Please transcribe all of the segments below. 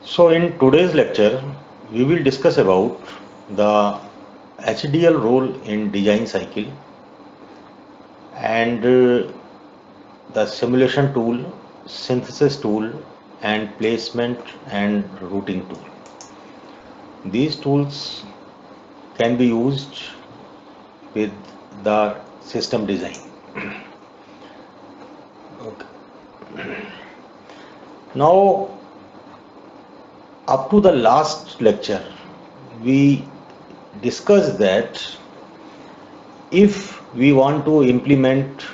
So in today's lecture, we will discuss about the HDL role in design cycle and the simulation tool, synthesis tool and placement and routing tool. These tools can be used with the system design. Okay. Now, up to the last lecture, we discussed that if we want to implement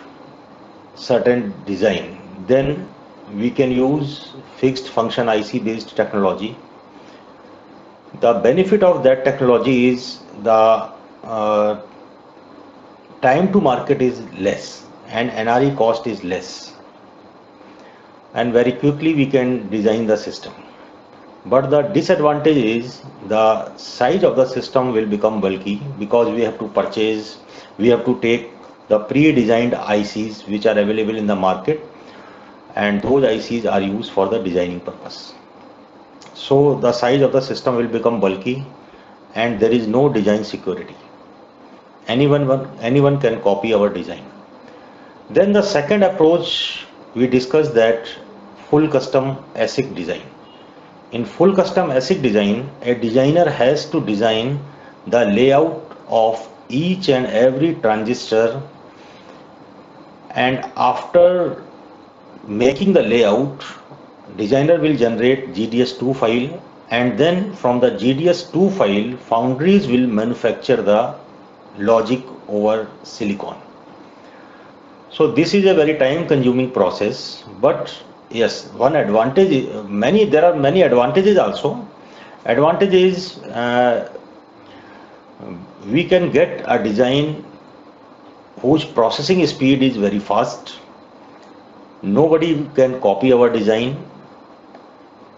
certain design, then we can use fixed function IC based technology. The benefit of that technology is the time to market is less and NRE cost is less, and very quickly we can design the system. But the disadvantage is the size of the system will become bulky because we have to take the pre-designed ICs which are available in the market, and those ICs are used for the designing purpose. So the size of the system will become bulky and there is no design security. Anyone can copy our design. Then the second approach we discussed, that full custom ASIC design. In full custom ASIC design, a designer has to design the layout of each and every transistor, and after making the layout, designer will generate GDS2 file, and then from the GDS2 file, foundries will manufacture the logic over silicon. So this is a very time consuming process, but yes, one advantage, there are many advantages also. Advantage is we can get a design whose processing speed is very fast. Nobody can copy our design,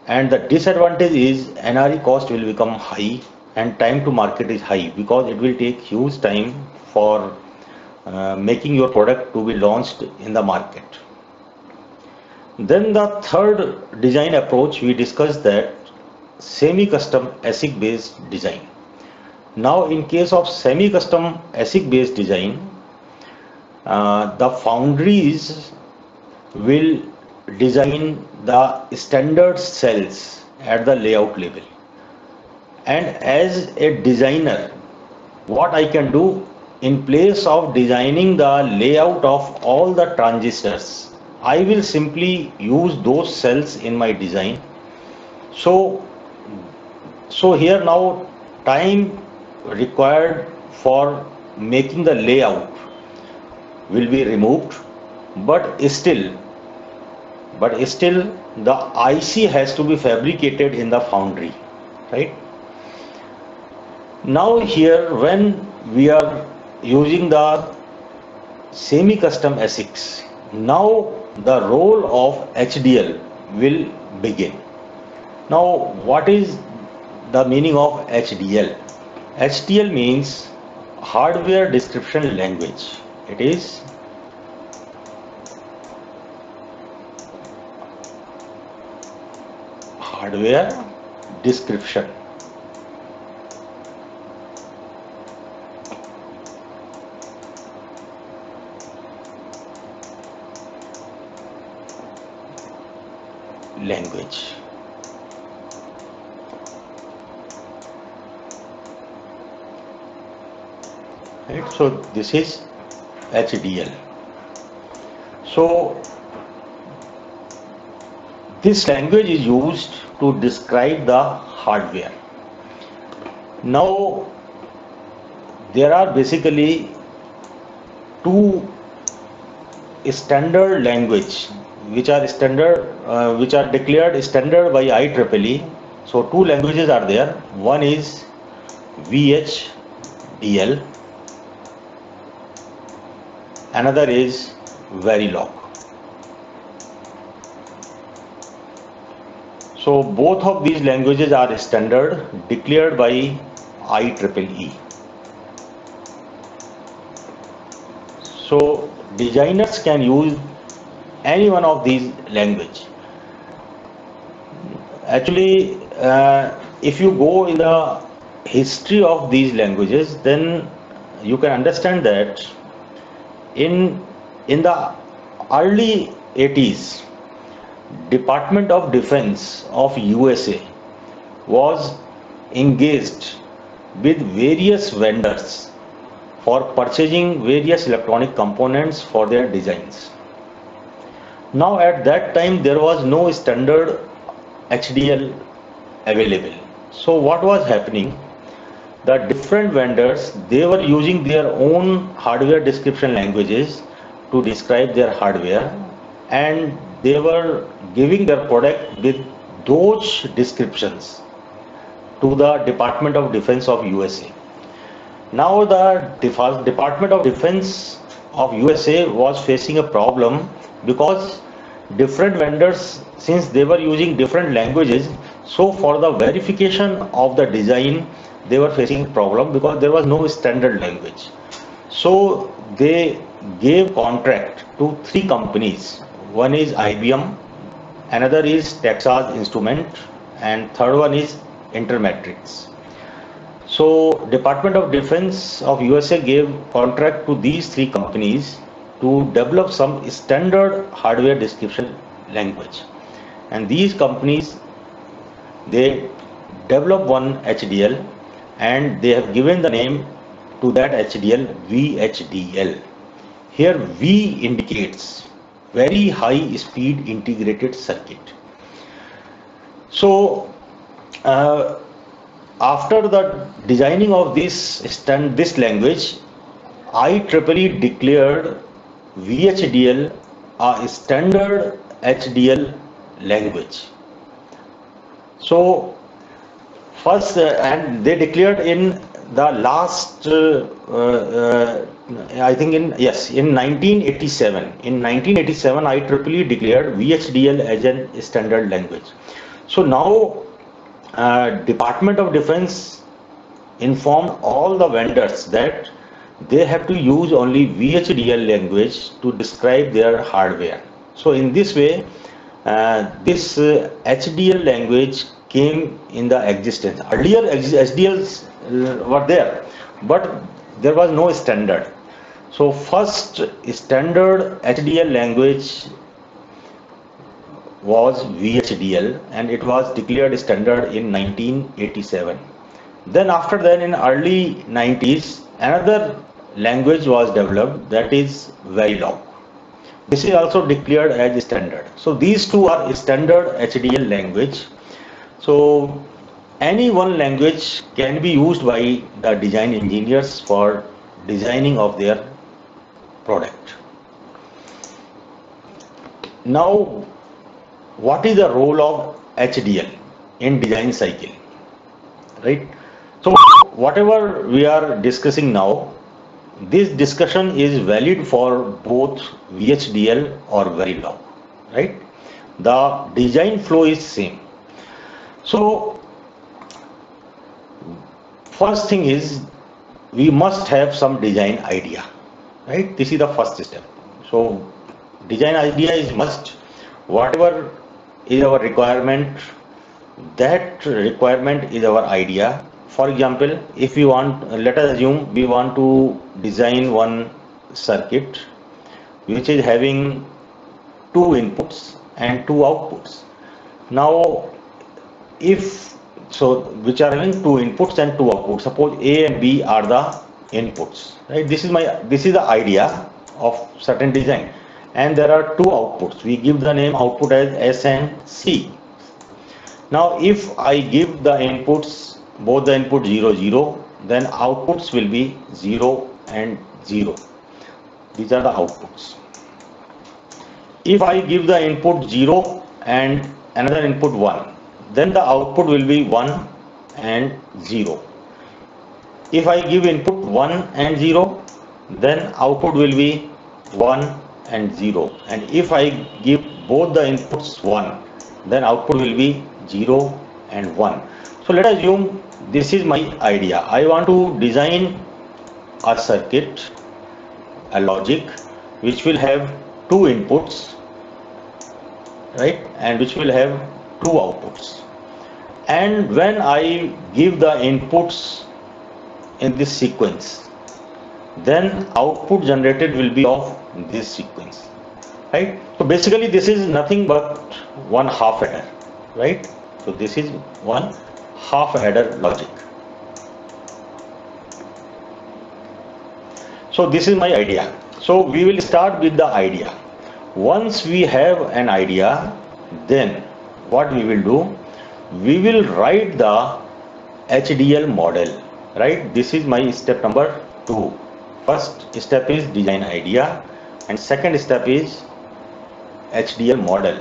and the disadvantage is NRE cost will become high and time to market is high because it will take huge time for making your product to be launched in the market. Then the third design approach we discussed, that semi-custom ASIC based design. Now in case of semi-custom ASIC based design, the foundries will design the standard cells at the layout level, and as a designer, what I can do, in place of designing the layout of all the transistors, I will simply use those cells in my design. So here now time required for making the layout will be removed, but still the IC has to be fabricated in the foundry, right? Now here, when we are using the semi-custom ASICs, now the role of HDL will begin. Now what is the meaning of HDL? HDL means hardware description language. It is hardware description language. Right? So this is HDL. So this language is used to describe the hardware. Now there are basically two standard language which are declared standard by IEEE. So two languages are there. One is VHDL, another is Verilog. So both of these languages are standard declared by IEEE. So designers can use any one of these language. Actually, if you go in the history of these languages, then you can understand that in the early 80s, Department of Defense of USA was engaged with various vendors for purchasing various electronic components for their designs. Now at that time there was no standard HDL available. So what was happening? The different vendors, they were using their own hardware description languages to describe their hardware, and they were giving their product with those descriptions to the Department of Defense of USA. Now the Department of Defense of USA was facing a problem because different vendors, since they were using different languages, so for the verification of the design they were facing a problem because there was no standard language. So they gave contract to 3 companies. One is IBM, another is Texas Instrument, and third one is Intermetrics. So Department of Defense of USA gave contract to these 3 companies to develop some standard hardware description language, and these companies, they developed one HDL, and they have given the name to that HDL VHDL. Here V indicates very high speed integrated circuit. So after the designing of this language, IEEE declared VHDL a standard HDL language. So first, and they declared in the last, I think in 1987. In 1987, IEEE declared VHDL as a standard language. So now, Department of Defense informed all the vendors that they have to use only VHDL language to describe their hardware. So in this way, this HDL language came in the existence. Earlier HDLs were there, but there was no standard. So first standard HDL language was VHDL, and it was declared standard in 1987. Then after that, in early 90s, another language was developed, that is Verilog. This is also declared as standard. So these two are standard HDL language. So any one language can be used by the design engineers for designing of their product. Now, what is the role of HDL in design cycle, right? So whatever we are discussing now, this discussion is valid for both VHDL or Verilog, right? The design flow is same. So first thing is, we must have some design idea, right? This is the first step. So design idea is must. Whatever is our requirement, that requirement is our idea. For example, if we want, let us assume we want to design one circuit which is having 2 inputs and 2 outputs. Now, if so, which are having 2 inputs and 2 outputs. Suppose A and B are the inputs, right? This is the idea of certain design, and there are 2 outputs. We give the name output as S and C. Now, if I give the inputs, both the input 0, 0, then outputs will be 0 and 0. These are the outputs. If I give the input 0 and another input 1, then the output will be 1 and 0. If I give input 1 and 0, then output will be 1 and 0. And if I give both the inputs 1, then output will be 0 and 1. So let us assume this is my idea. I want to design a circuit, a logic, which will have 2 inputs, right, and which will have 2 outputs. and when I give the inputs in this sequence, then output generated will be of this sequence, right? So basically this is nothing but one half adder, right? So this is one half adder logic. So this is my idea. So we will start with the idea. Once we have an idea, then what we will do, we will write the HDL model, right? This is my step number 2. First step is design idea and second step is HDL model.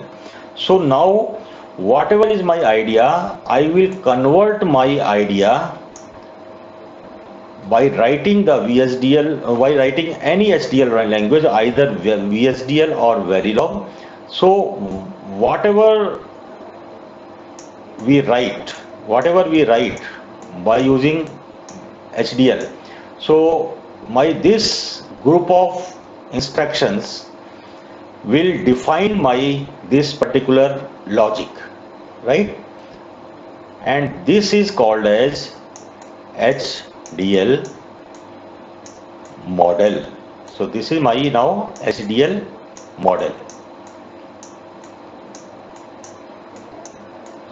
So now whatever is my idea, I will convert my idea by writing the VSDL, by writing any HDL language, either VSDL or Verilog. So whatever we write by using HDL, so this group of instructions will define this particular logic, right? And this is called as HDL model. So this is my now HDL model.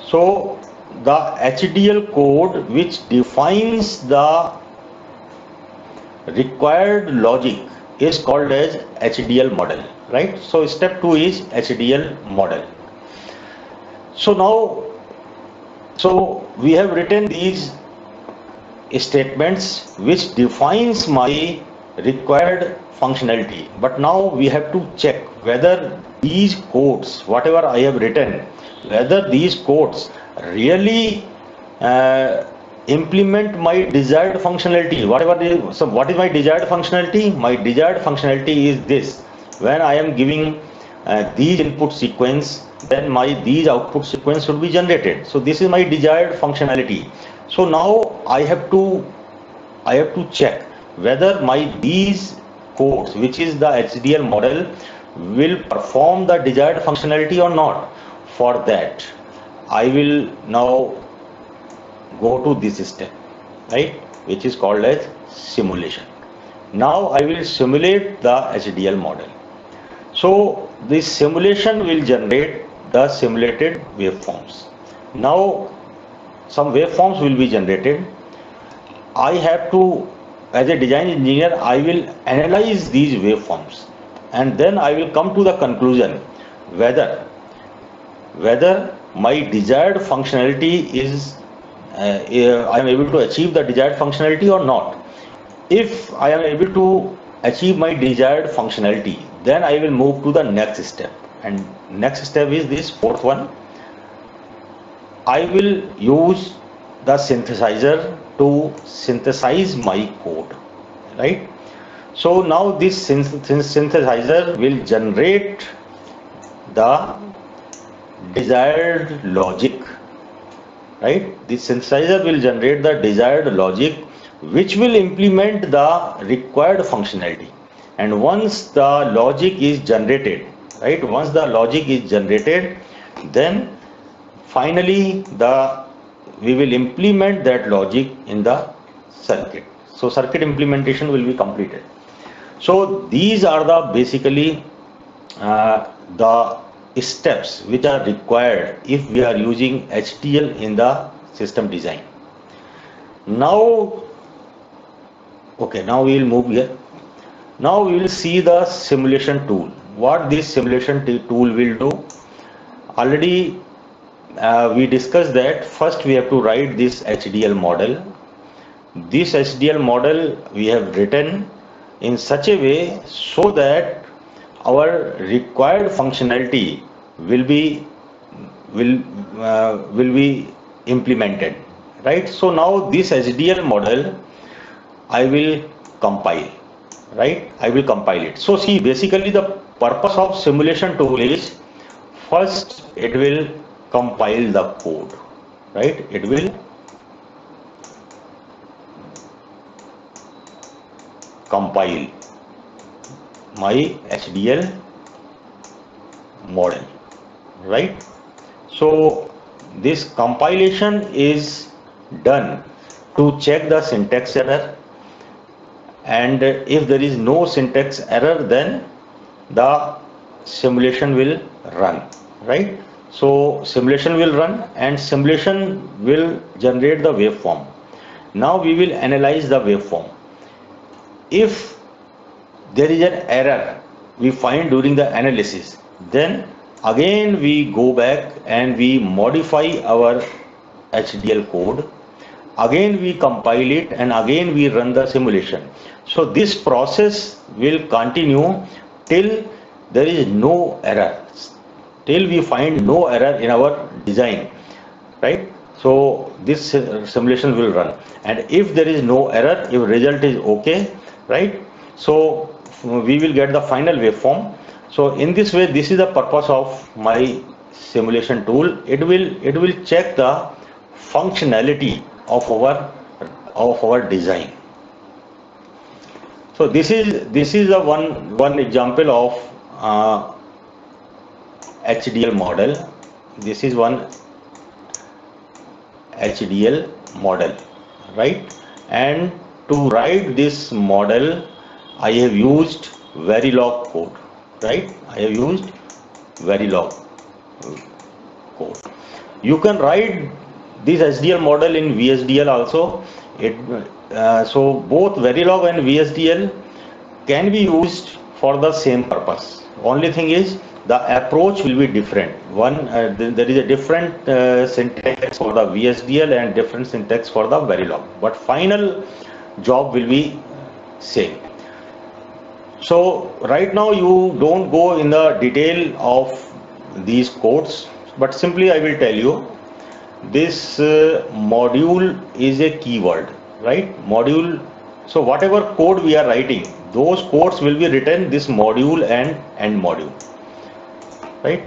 So the HDL code which defines the required logic is called as HDL model, right? So step 2 is HDL model. So now, so we have written these statements which defines my required functionality, but now we have to check whether these codes, whatever I have written, whether these codes really implement my desired functionality. So what is my desired functionality? My desired functionality is this: when I am giving these input sequence, then these output sequence should be generated. So this is my desired functionality. So now I have to check whether these codes, which is the HDL model, will perform the desired functionality or not. For that, I will now go to this step, right, which is called as simulation. Now I will simulate the HDL model. So this simulation will generate the simulated waveforms. Now some waveforms will be generated. I have to, as a design engineer, I will analyze these waveforms and then I will come to the conclusion whether my desired functionality is I am able to achieve the desired functionality or not. If I am able to achieve my desired functionality, then I will move to the next step, and next step is this fourth one. I will use the synthesizer to synthesize my code, right? So now this synthesizer will generate the desired logic, right? This synthesizer will generate the desired logic which will implement the required functionality. And once the logic is generated, right, once the logic is generated, then finally we will implement that logic in the circuit. So circuit implementation will be completed. So these are the basically the steps which are required if we are using HDL in the system design. Now, okay, now we will move here. Now we will see the simulation tool. What this simulation tool will do. Already we discussed that first we have to write this HDL model. This HDL model we have written in such a way so that our required functionality will be implemented, right? So now this HDL model I will compile, right? I will compile it. So see, basically the purpose of simulation tool is first it will compile the code, right? It will compile my HDL model, right? So this compilation is done to check the syntax error, and if there is no syntax error, then the simulation will run, right? So simulation will run and simulation will generate the waveform. Now we will analyze the waveform. If there is an error we find during the analysis, then again we go back and we modify our HDL code. Again we compile it and again we run the simulation. So this process will continue till there is no error, till we find no error in our design, right? So this simulation will run, and if there is no error, if result is okay, right, so we will get the final waveform. So in this way, this is the purpose of my simulation tool. It will check the functionality of our design. So this is a one example of HDL model. This is one HDL model, right? And to write this model, I have used Verilog code, right? I have used Verilog code. You can write this HDL model in VHDL also. So both Verilog and VHDL can be used for the same purpose. Only thing is the approach will be different. There is a different syntax for the VHDL and different syntax for the Verilog, but final job will be same. So right now you don't go in the detail of these codes, but simply I will tell you this module is a keyword, right? Module. So whatever code we are writing, those codes will be written this module and end module, right?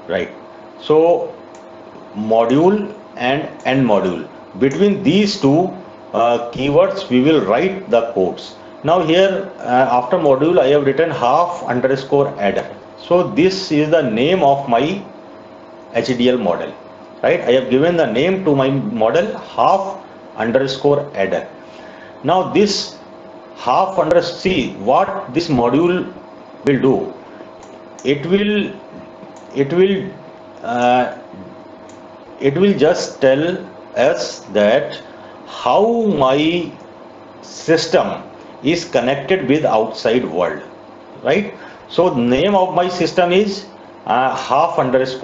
Right. So module and end module, between these two keywords we will write the codes. Now here after module I have written half_adder. So this is the name of my HDL model, right? I have given the name to my model half_adder. Now this see what this module will do. It will just tell us that how my system is connected with outside world, right? So name of my system is half_adder,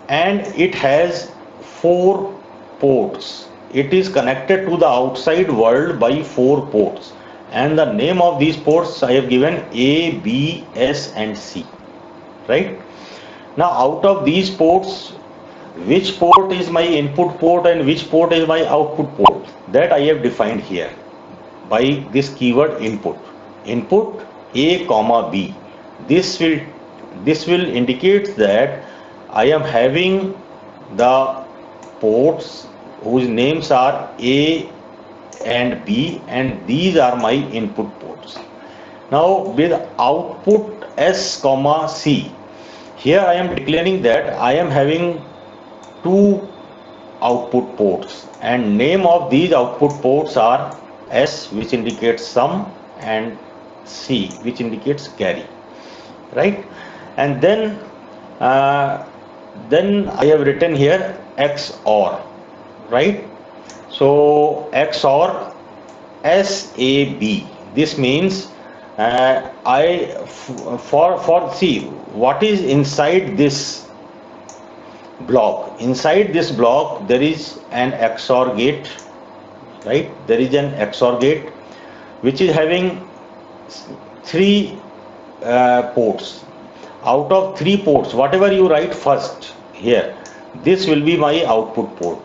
and it has 4 ports. It is connected to the outside world by 4 ports, and the name of these ports I have given A, B, S and C, right? Now out of these ports, which port is my input port and which port is my output port, that I have defined here by this keyword input. Input A comma B. This will indicate that I am having the ports whose names are A and B, and these are my input ports. Now with output S comma C, here I am declaring that I am having 2 output ports, and name of these output ports are S, which indicates sum, and C, which indicates carry, right? And then I have written here XOR, right? So XOR SAB. This means see what is inside this block. Inside this block there is an XOR gate, right? There is an XOR gate which is having 3 ports. Out of 3 ports, whatever you write first here, this will be my output port,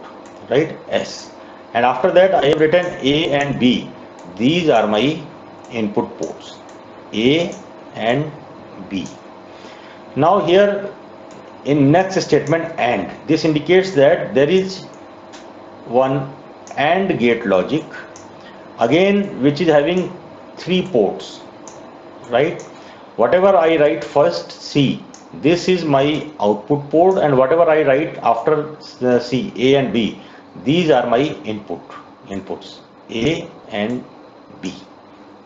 right? S. And after that I have written A and B. These are my input ports, A and B. Now here in next statement AND, this indicates that there is one AND gate logic. again which is having 3 ports, right? Whatever I write first C, this is my output port, and whatever I write after C, A and B, these are my inputs A and B,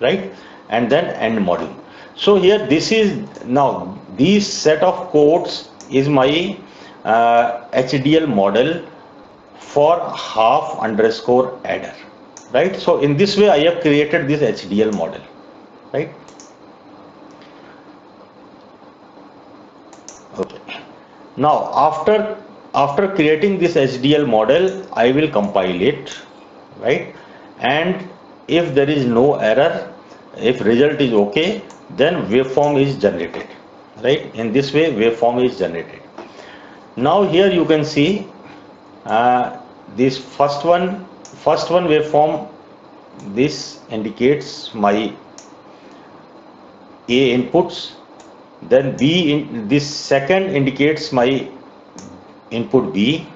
right? And then AND module. So here this is now this set of codes is my HDL model for half underscore adder, right? So in this way I have created this HDL model, right? Okay. Now after creating this HDL model, I will compile it, right? And if there is no error, if result is okay, then waveform is generated, right? In this way waveform is generated. Now here you can see this first one waveform, this indicates my A inputs, then this second indicates my input B,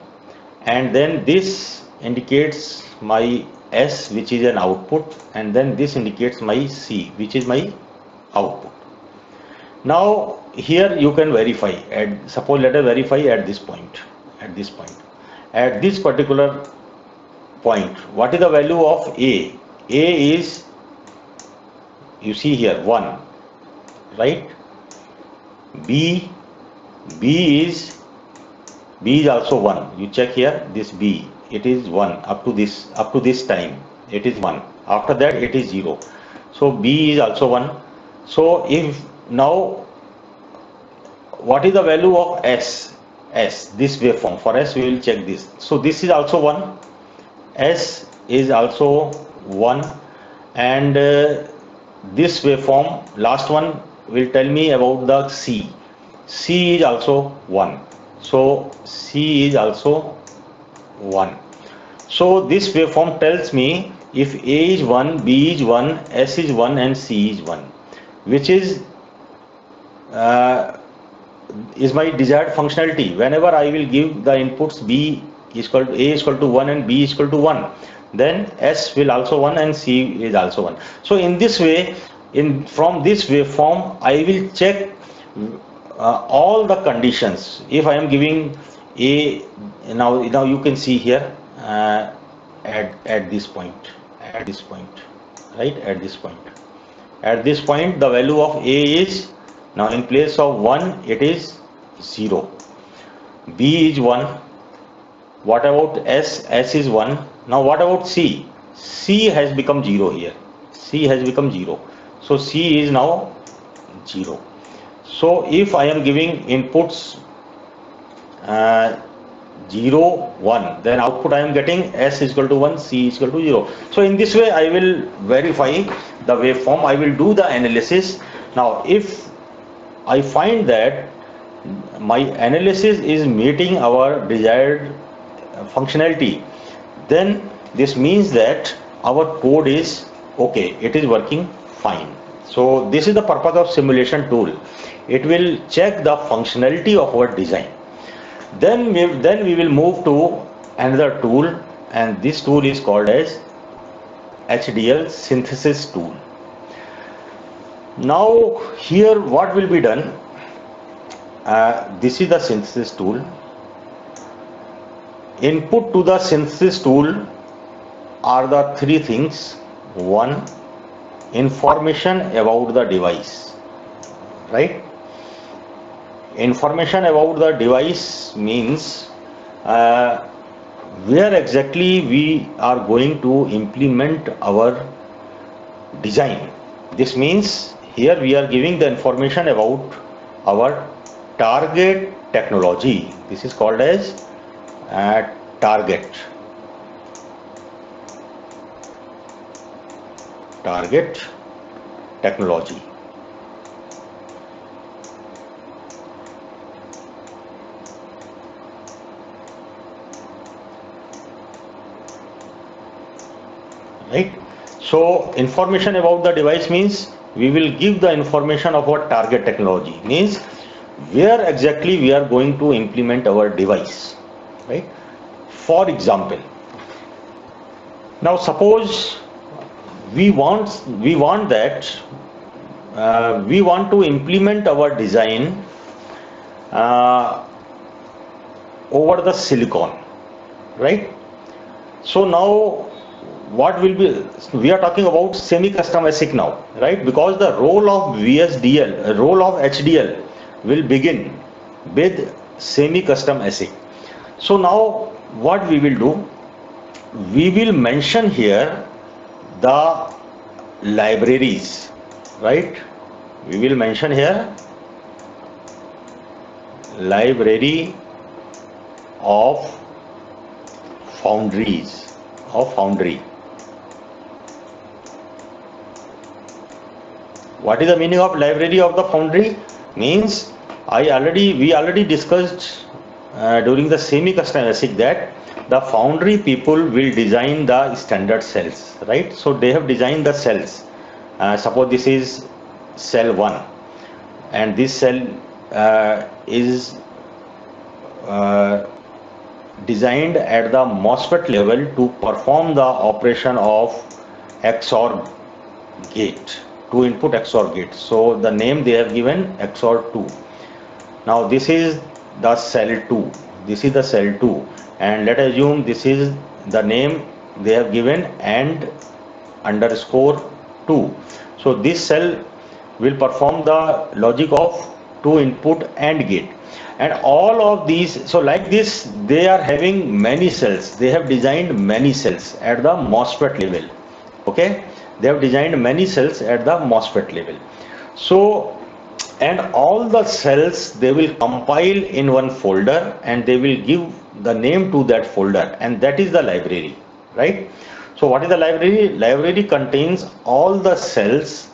and then this indicates my S, which is an output, and then this indicates my C, which is my output. Now here you can verify, suppose let us verify at this point, at this particular point, what is the value of A? A is, you see here, 1, right? B is also 1. You check here, this B, it is 1 up to this time, it is 1. After that it is 0. So B is also 1. So if now what is the value of S? This waveform, for S we will check this. So this is also 1. S is also 1, and this waveform, last one, will tell me about the C. C is also 1. So C is also 1. So this waveform tells me if A is 1, B is 1, S is 1 and C is 1, which is my desired functionality. Whenever I will give the inputs B is equal to A is equal to 1 and B is equal to 1, then S will also 1 and C is also 1. So in this way, from this waveform I will check all the conditions. If I am giving A, now you can see here at this point, right? At this point the value of A is, now in place of 1 it is 0. B is 1. What about S? S is 1. Now what about C? C has become 0 here. C has become 0. So C is now 0. So if I am giving inputs 0, 1, then output I am getting S is equal to 1, C is equal to 0. So in this way I will verify the waveform. I will do the analysis. Now if I find that my analysis is meeting our desired functionality, then this means that our code is okay, it is working fine. So this is the purpose of simulation tool. It will check the functionality of our design. Then we will move to another tool, and this tool is called as HDL synthesis tool. Now here what will be done? This is the synthesis tool. Input to the synthesis tool are the 3 things. 1, information about the device, right? Information about the device means where exactly we are going to implement our design. This means here we are giving the information about our target technology. This is called as target technology. Right? So information about the device means we will give the information of our target technology, means where exactly we are going to implement our device, right? For example, now suppose we want that we want to implement our design uh, over the silicon, right? So now what will be, we are talking about semi-custom ASIC now, right? Because the role of VSDL, role of HDL will begin with semi-custom ASIC. So now what we will do, we will mention here the libraries, right? We will mention here library of foundries, of foundry. What is the meaning of library of the foundry? Means we already discussed during the semi-custom ASIC that the foundry people will design the standard cells, right? So they have designed the cells. Suppose this is cell 1 and this cell is designed at the MOSFET level to perform the operation of XOR gate, 2 input XOR gate. So the name they have given XOR 2. Now this is the cell 2, this is the cell 2, and let us assume this is the name they have given and underscore 2. So this cell will perform the logic of 2 input AND gate, and all of these, so like this they are having many cells, they have designed many cells at the MOSFET level, okay? They have designed many cells at the MOSFET level. So, and all the cells they will compile in one folder and they will give the name to that folder, and that is the library, right? So what is the library? Library contains all the cells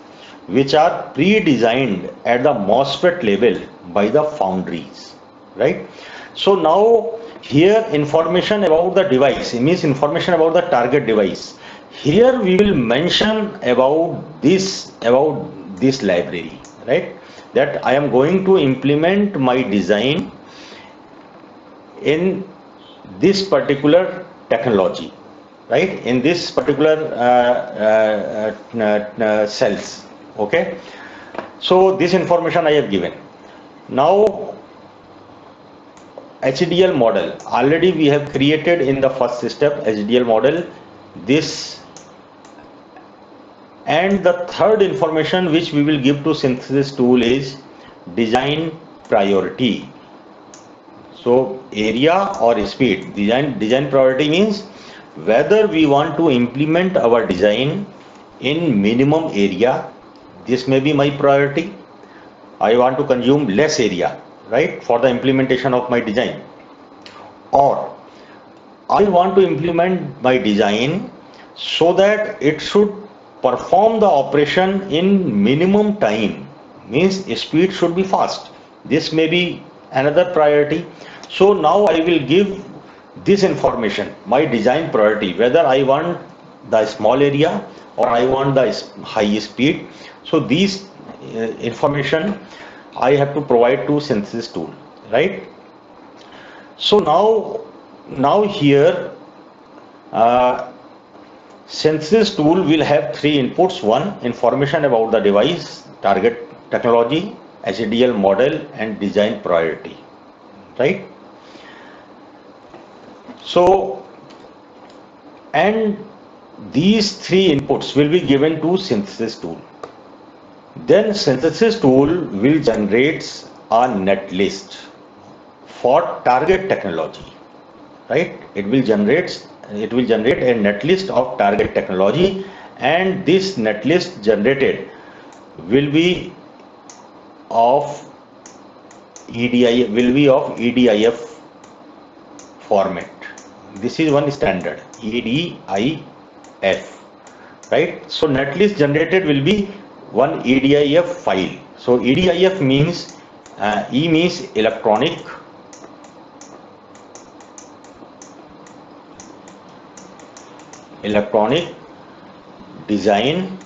which are pre-designed at the MOSFET level by the foundries, right? So now here information about the device, it means information about the target device. Here we will mention about this library, right? That I am going to implement my design in this particular technology, right? In this particular cells, okay? So this information I have given. Now HDL model, already we have created in the first step HDL model, this, and the third information which we will give to synthesis tool is design priority. So area or speed, design priority means whether we want to implement our design in minimum area, this may be my priority. I want to consume less area, right, for the implementation of my design, or I want to implement my design so that it should perform the operation in minimum time, means speed should be fast. This may be another priority. So now I will give this information, my design priority, whether I want the small area or I want the high speed. So these information I have to provide to synthesis tool, right? So now here synthesis tool will have 3 inputs. One, information about the device, target technology, HDL model, and design priority, right? So, and these 3 inputs will be given to synthesis tool. Then synthesis tool will generate a net list for target technology, right? It will generate a net list of target technology, and this net list generated will be of EDIF format. This is one standard, EDIF, right? So net list generated will be one EDIF file. So EDIF means E means electronic design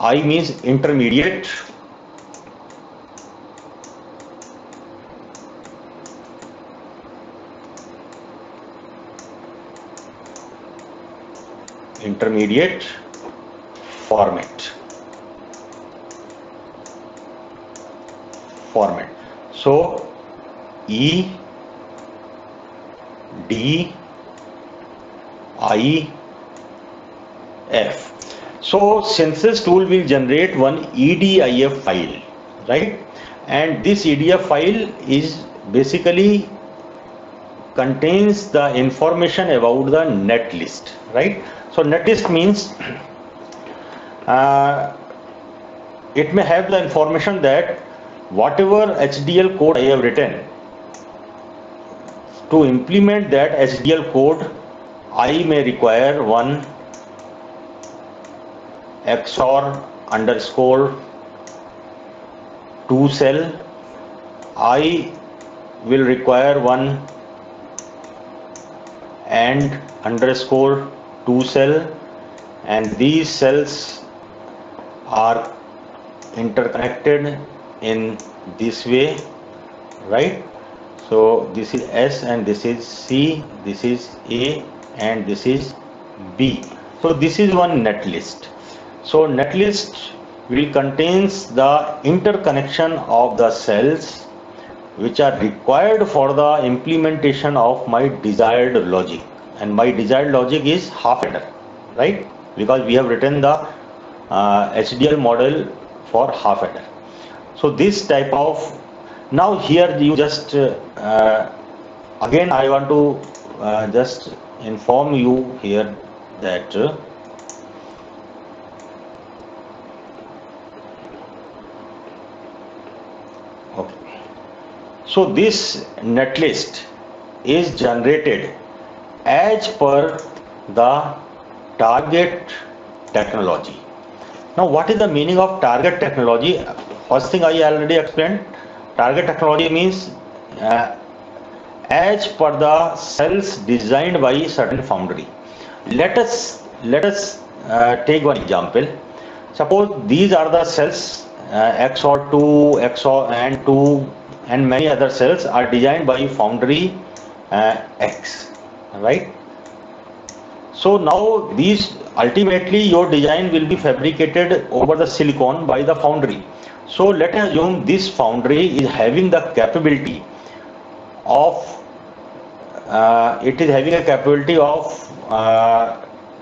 I means intermediate, intermediate format. So E D I F. So synthesis tool will generate one EDIF file, right? And this EDF file is basically contains the information about the net list, right? So net list means it may have the information that whatever HDL code I have written, to implement that HDL code I may require one XOR underscore 2 cell. I will require one AND underscore 2 cell, and these cells are interconnected in this way, right? So this is S and this is C, this is A and this is B. So this is one net list. So net list will contains the interconnection of the cells which are required for the implementation of my desired logic, and my desired logic is half adder, right? Because we have written the HDL model for half adder. So this type of, now here you just again I want to just inform you here that okay, so this netlist is generated as per the target technology. Now what is the meaning of target technology? First thing I already explained. Target technology means as per the cells designed by certain foundry. Let us take one example. Suppose these are the cells XOR2, XOR and 2 and many other cells are designed by foundry X, right? So now these ultimately your design will be fabricated over the silicon by the foundry. So let us assume this foundry is having the capability of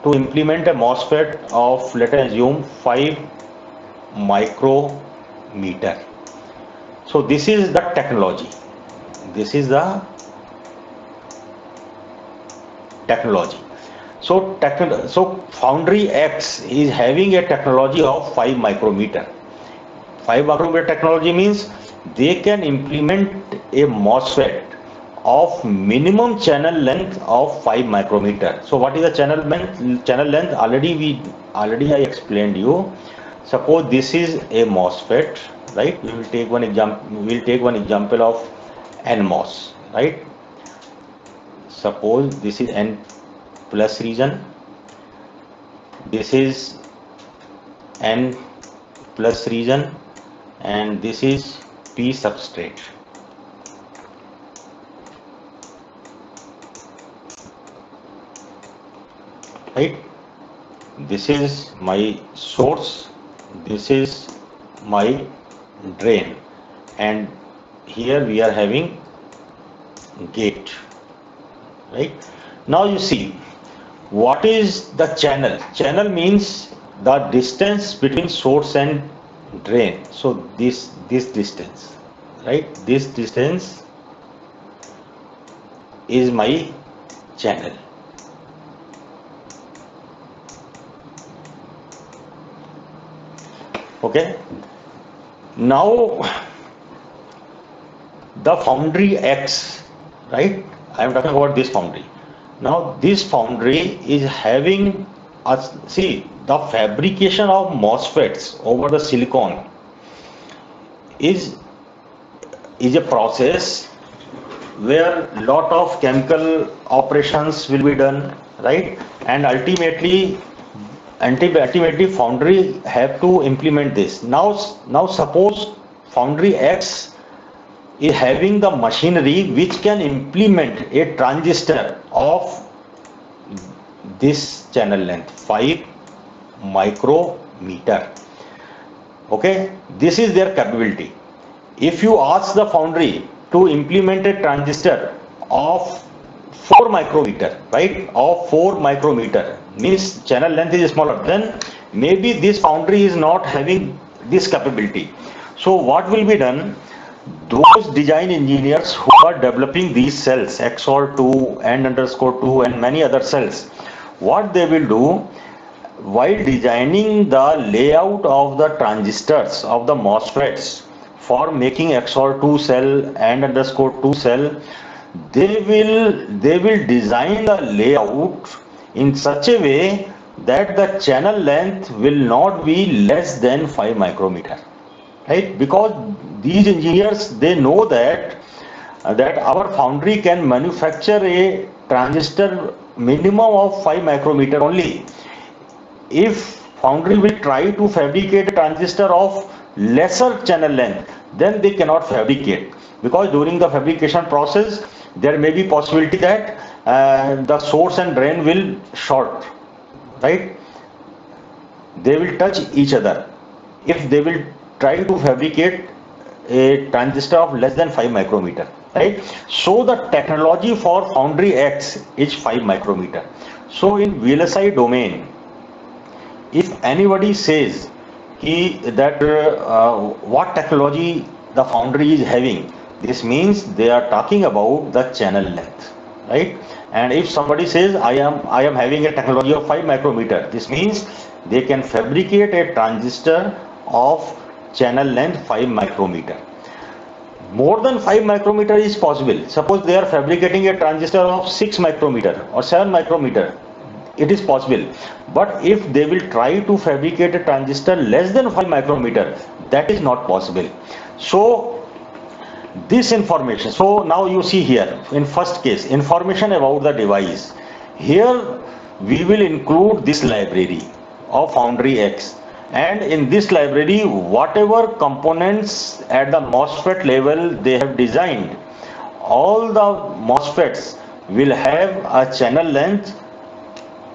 to implement a MOSFET of, let us assume, 5 micrometer. So this is the technology. This is the technology. So foundry X is having a technology of 5 micrometer. 5 micrometer technology means they can implement a MOSFET of minimum channel length of 5 micrometer. So what is the channel length? Channel length already I explained you. Suppose this is a MOSFET, right? We will take one example of NMOS, right? Suppose this is N plus region, this is N plus region, and this is P substrate. Right? This is my source, this is my drain, and here we are having gate, right? Now you see, what is the channel? Channel means the distance between source and drain. So this distance, right? This distance is my channel. Okay. Now the foundry X, right? I am talking about this foundry. Now this foundry is having see, the fabrication of MOSFETs over the silicon is a process where lot of chemical operations will be done, right? And ultimately foundry have to implement this. Now suppose foundry X is having the machinery which can implement a transistor of this channel length 5 micrometer. Okay, this is their capability. If you ask the foundry to implement a transistor of 4 micrometer, right, of 4 micrometer, means channel length is smaller, then maybe this foundry is not having this capability. So what will be done? Those design engineers who are developing these cells, XOR2, N_2, and many other cells, what they will do, while designing the layout of the transistors of the MOSFETs for making XOR2 cell and N_2 cell, they will design the layout in such a way that the channel length will not be less than 5 micrometer, right? Because these engineers, they know that that our foundry can manufacture a transistor minimum of 5 micrometer only. If foundry will try to fabricate a transistor of lesser channel length, then they cannot fabricate, because during the fabrication process there may be possibility that the source and drain will short, right? They will touch each other if they will try to fabricate a transistor of less than 5 micrometer, right? So the technology for foundry X is 5 micrometer. So in VLSI domain, if anybody says that what technology the foundry is having, this means they are talking about the channel length, right? And if somebody says I am having a technology of 5 micrometer, this means they can fabricate a transistor of channel length 5 micrometer. More than 5 micrometer is possible. Suppose they are fabricating a transistor of 6 micrometer or 7 micrometer, it is possible. But if they will try to fabricate a transistor less than 5 micrometer, that is not possible. So this information, so now you see here in first case, information about the device. Here we will include this library of Foundry X, and in this library whatever components at the MOSFET level they have designed, all the MOSFETs will have a channel length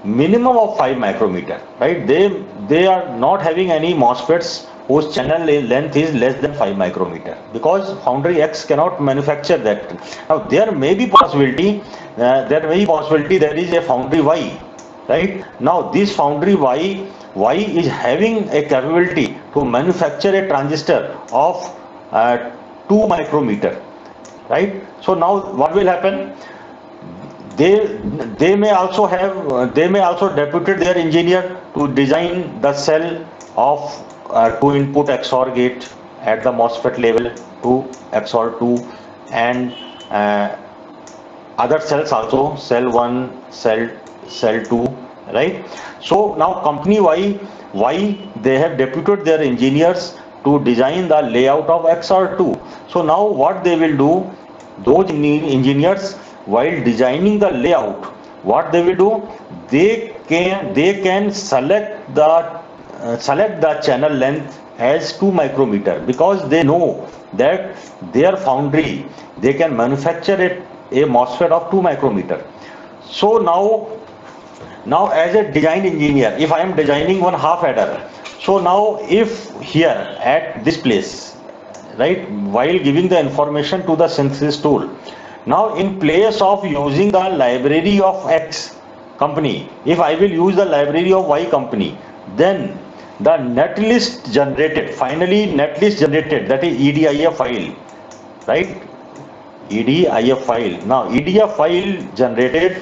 minimum of 5 micrometer, right? They are not having any MOSFETs whose channel length is less than 5 micrometer, because Foundry X cannot manufacture that. Now there may be possibility there is a Foundry Y, right? Now this Foundry Y is having a capability to manufacture a transistor of 2 micrometer, right? So now what will happen? They may also deputed their engineer to design the cell of 2 input XOR gate at the MOSFET level, 2 XOR2, and other cells also, cell 1, cell 2, right? So now company Y they have deputed their engineers to design the layout of XOR2. So now what they will do, those engineers, while designing the layout, what they will do, they can select the channel length as 2 micrometer, because they know that their foundry, they can manufacture a MOSFET of 2 micrometer. So now as a design engineer, if I am designing one half adder, so now if here at this place, right, while giving the information to the synthesis tool, now in place of using the library of X company, if I will use the library of Y company, then the netlist generated, finally netlist generated, that is EDIF file, right? EDIF file. Now EDIF file generated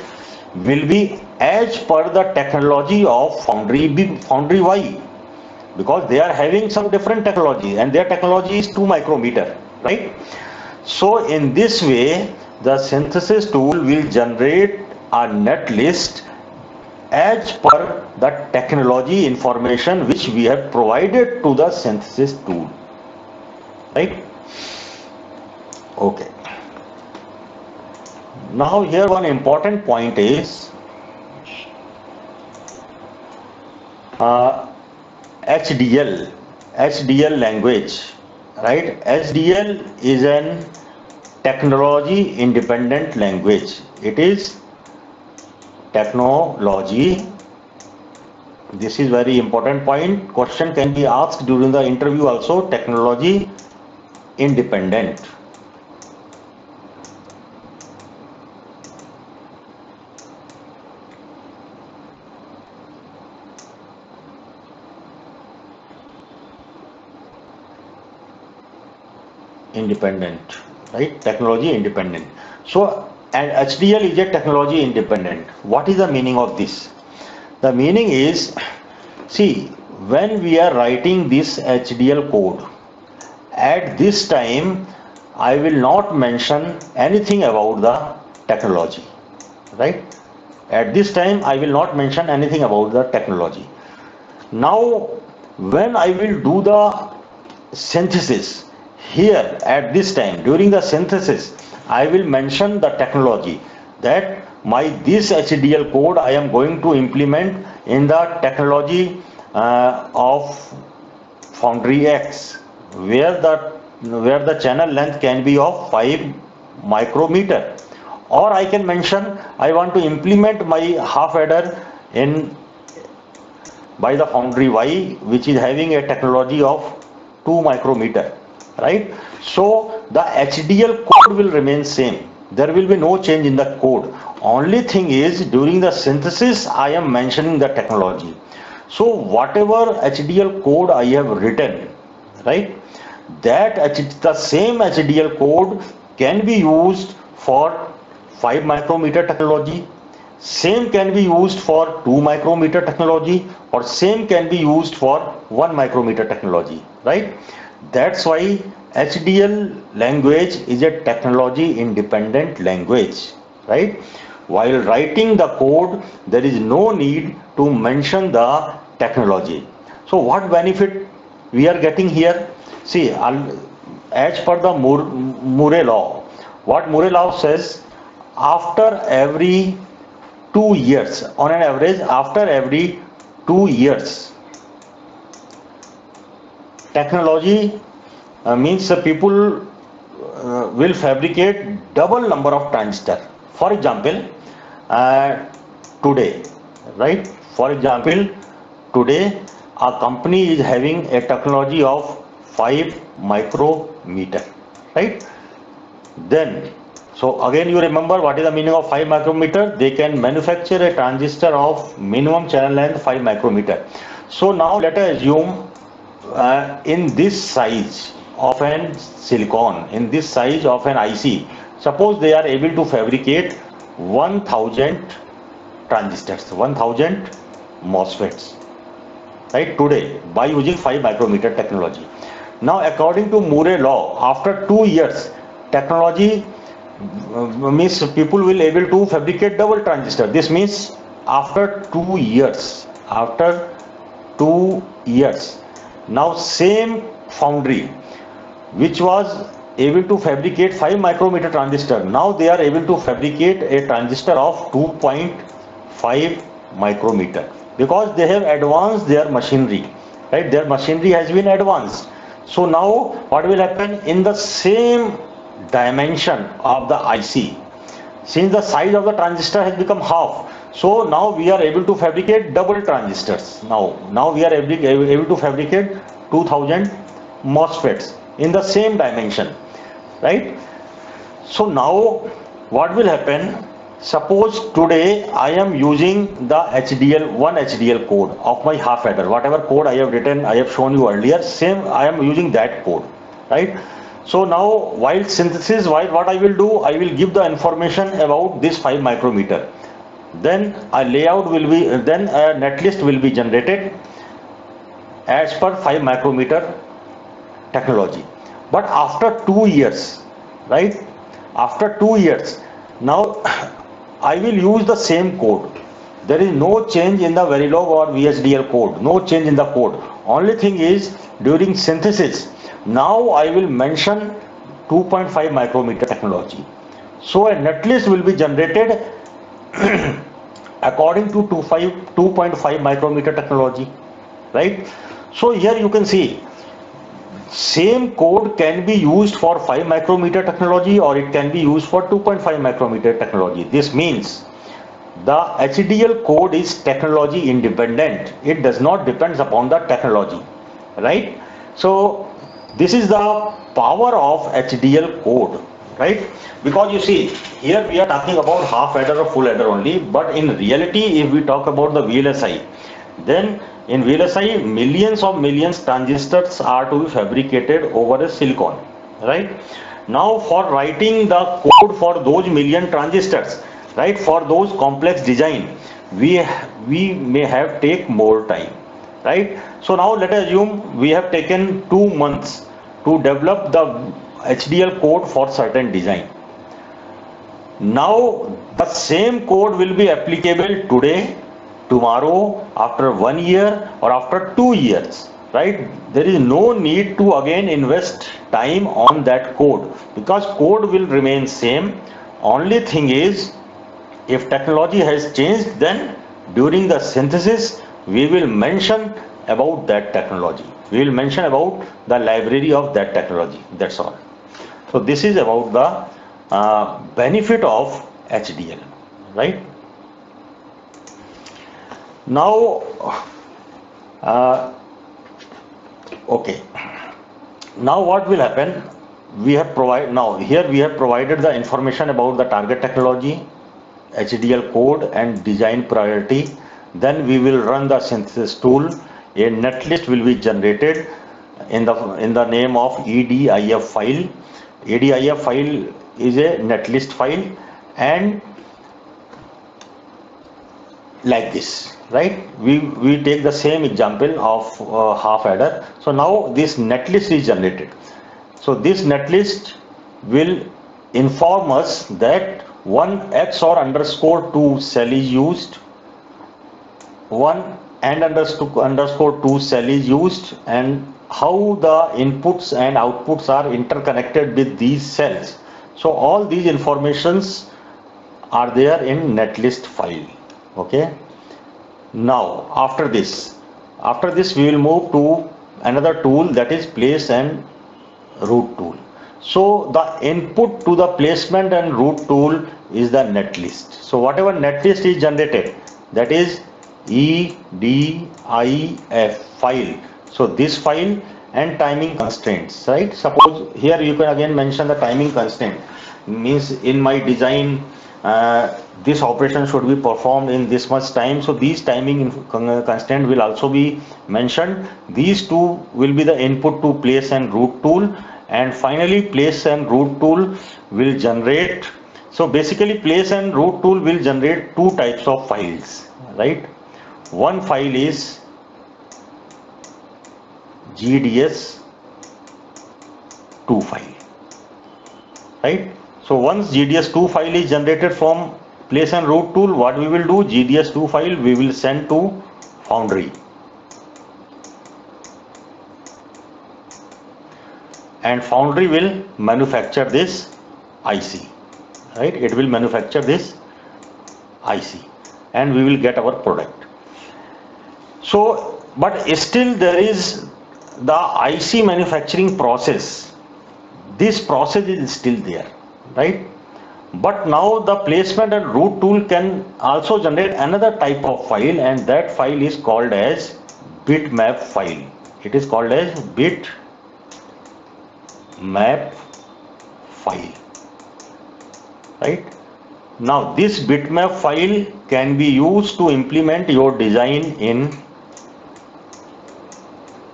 will be as per the technology of Foundry Y, because they are having some different technology and their technology is 2 micrometer, right? So in this way the synthesis tool will generate a netlist as per the technology information which we have provided to the synthesis tool, right? Okay. Now here one important point is HDL language, right? HDL is an technology independent language. It is technology. This is very important point. Question can be asked during the interview also. Technology independent. Independent, right? Technology independent. So, and HDL is a technology independent. What is the meaning of this? The meaning is, see, when we are writing this HDL code, at this time, I will not mention anything about the technology, right? At this time, I will not mention anything about the technology. Now, when I will do the synthesis, here at this time during the synthesis, I will mention the technology, that my this HDL code I am going to implement in the technology of Foundry X, where the channel length can be of 5 micrometer. Or I can mention I want to implement my half adder in by the Foundry Y, which is having a technology of 2 micrometer, right? So the HDL code will remain same. There will be no change in the code. Only thing is, during the synthesis I am mentioning the technology. So whatever HDL code I have written, right, the same HDL code can be used for 5 micrometer technology, same can be used for 2 micrometer technology, or same can be used for 1 micrometer technology, right? That's why HDL language is a technology independent language, right? While writing the code, there is no need to mention the technology. So what benefit we are getting here? See, as per the Moore law, what Moore law says, after every 2 years, on an average, after every 2 years, technology means the people will fabricate double number of transistor. For example, today, right? For example, today a company is having a technology of 5 micrometer, right? Then, so again you remember what is the meaning of 5 micrometer? They can manufacture a transistor of minimum channel length 5 micrometer. So now let us assume in this size of an silicon, in this size of an IC, suppose they are able to fabricate 1000 transistors, 1000 MOSFETs, right, today by using 5 micrometer technology. Now according to Moore law, after 2 years, technology means people will able to fabricate double transistor. This means after 2 years, now same foundry which was able to fabricate 5 micrometer transistor, now they are able to fabricate a transistor of 2.5 micrometer, because they have advanced their machinery, right? Their machinery has been advanced. So now what will happen, in the same dimension of the IC, since the size of the transistor has become half, so now we are able to fabricate double transistors. Now we are able to fabricate 2000 MOSFETs in the same dimension, right? So now what will happen, suppose today I am using the one HDL code of my half adder, whatever code I have written, I have shown you earlier, same I am using that code, right? So now while synthesis, what I will do, I will give the information about this 5 micrometer. Then a layout will be, then a netlist will be generated as per 5 micrometer technology. But after 2 years, right? After 2 years, now I will use the same code. There is no change in the Verilog or VHDL code, no change in the code. Only thing is, during synthesis, now I will mention 2.5 micrometer technology. So a netlist will be generated according to 2.5 micrometer technology, right? So here you can see, same code can be used for 5 micrometer technology or it can be used for 2.5 micrometer technology. This means The HDL code is technology independent. It does not depend upon the technology, right? So this is the power of HDL code, right? Because you see, here we are talking about half adder or full adder only, but in reality, if we talk about the VLSI, then in VLSI, millions transistors are to be fabricated over a silicon, right? Now for writing the code for those million transistors, right, for those complex design, we may have take more time, right? So now let us assume we have taken 2 months to develop the HDL code for certain design. Now the same code will be applicable today, tomorrow, after 1 year or after 2 years, right? There is no need to again invest time on that code because code will remain same. Only thing is, if technology has changed, then during the synthesis we will mention about that technology. We will mention about the library of that technology. That's all. So this is about the benefit of HDL, right? Now, okay. Now what will happen? We have provided the information about the target technology, HDL code and design priority. Then we will run the synthesis tool. A netlist will be generated in the name of EDIF file. EDIF file is a netlist file, and like this, right? We take the same example of half adder. So now this netlist is generated. So this netlist will inform us that one XOR underscore 2 cell is used, one AND underscore 2 cell is used, and how the inputs and outputs are interconnected with these cells. So all these informations are there in netlist file. Okay. Now after this we will move to another tool, that is place and route tool. So the input to the placement and route tool is the netlist. So whatever netlist is generated, that is EDIF file. So this file and timing constraints, right? Suppose here you can again mention the timing constraint, means in my design this operation should be performed in this much time. So these timing constraint will also be mentioned. These two will be the input to place and route tool, and finally place and route tool will generate. So basically place and route tool will generate two types of files, right? One file is GDS2 file, right? So once GDS2 file is generated from place and route tool, what we will do, GDS2 file we will send to Foundry, and Foundry will manufacture this IC, right? It will manufacture this IC and we will get our product. So but still there is the IC manufacturing process. This process is still there, right? But now the placement and route tool can also generate another type of file, and that file is called as bitmap file. It is called as bitmap file, right? Now this bitmap file can be used to implement your design in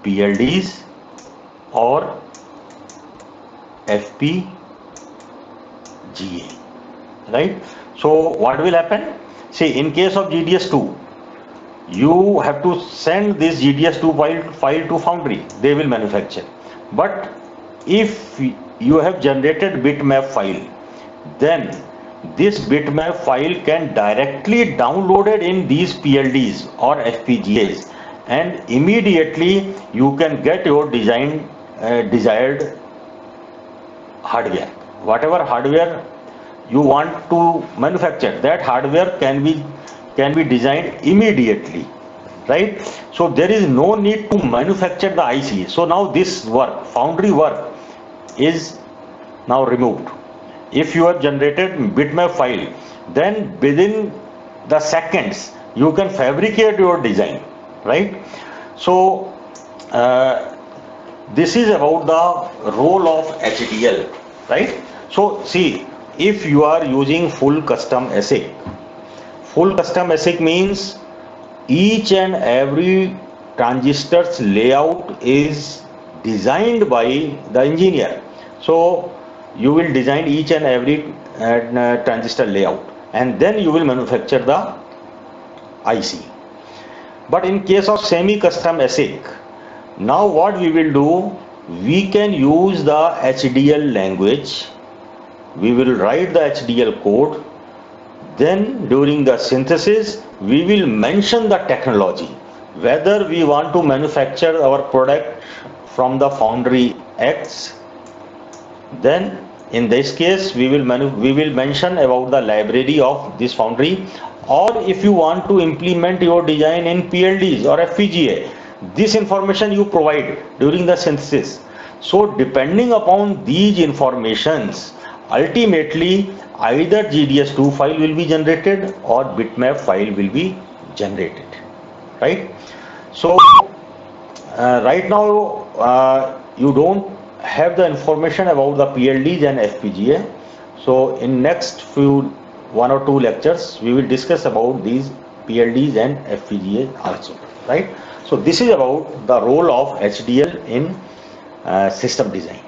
PLDs or FPGA, right? So what will happen? See, in case of GDS2, you have to send this GDS2 file to Foundry. They will manufacture. But if you have generated bitmap file, then this bitmap file can directly download it in these PLDs or FPGAs, and immediately you can get your desired hardware. Whatever hardware you want to manufacture, that hardware can be designed immediately, right? So there is no need to manufacture the IC. So now this work, Foundry work, is now removed. If you have generated bitmap file, then within the seconds you can fabricate your design, right? So this is about the role of HDL, right? So see, if you are using full custom ASIC, full custom ASIC means each and every transistor's layout is designed by the engineer. So you will design each and every transistor layout, and then you will manufacture the IC. But in case of semi-custom ASIC, now what we will do, we can use the HDL language. We will write the HDL code. Then during the synthesis, we will mention the technology, whether we want to manufacture our product from the foundry X. Then in this case, we will mention about the library of this foundry, or if you want to implement your design in PLDs or FPGA, this information you provide during the synthesis. So depending upon these informations, ultimately either GDS2 file will be generated or bitmap file will be generated, right? So right now you don't have the information about the PLDs and FPGA. So in next one or two lectures we will discuss about these PLDs and FPGA also, right? So this is about the role of HDL in system design.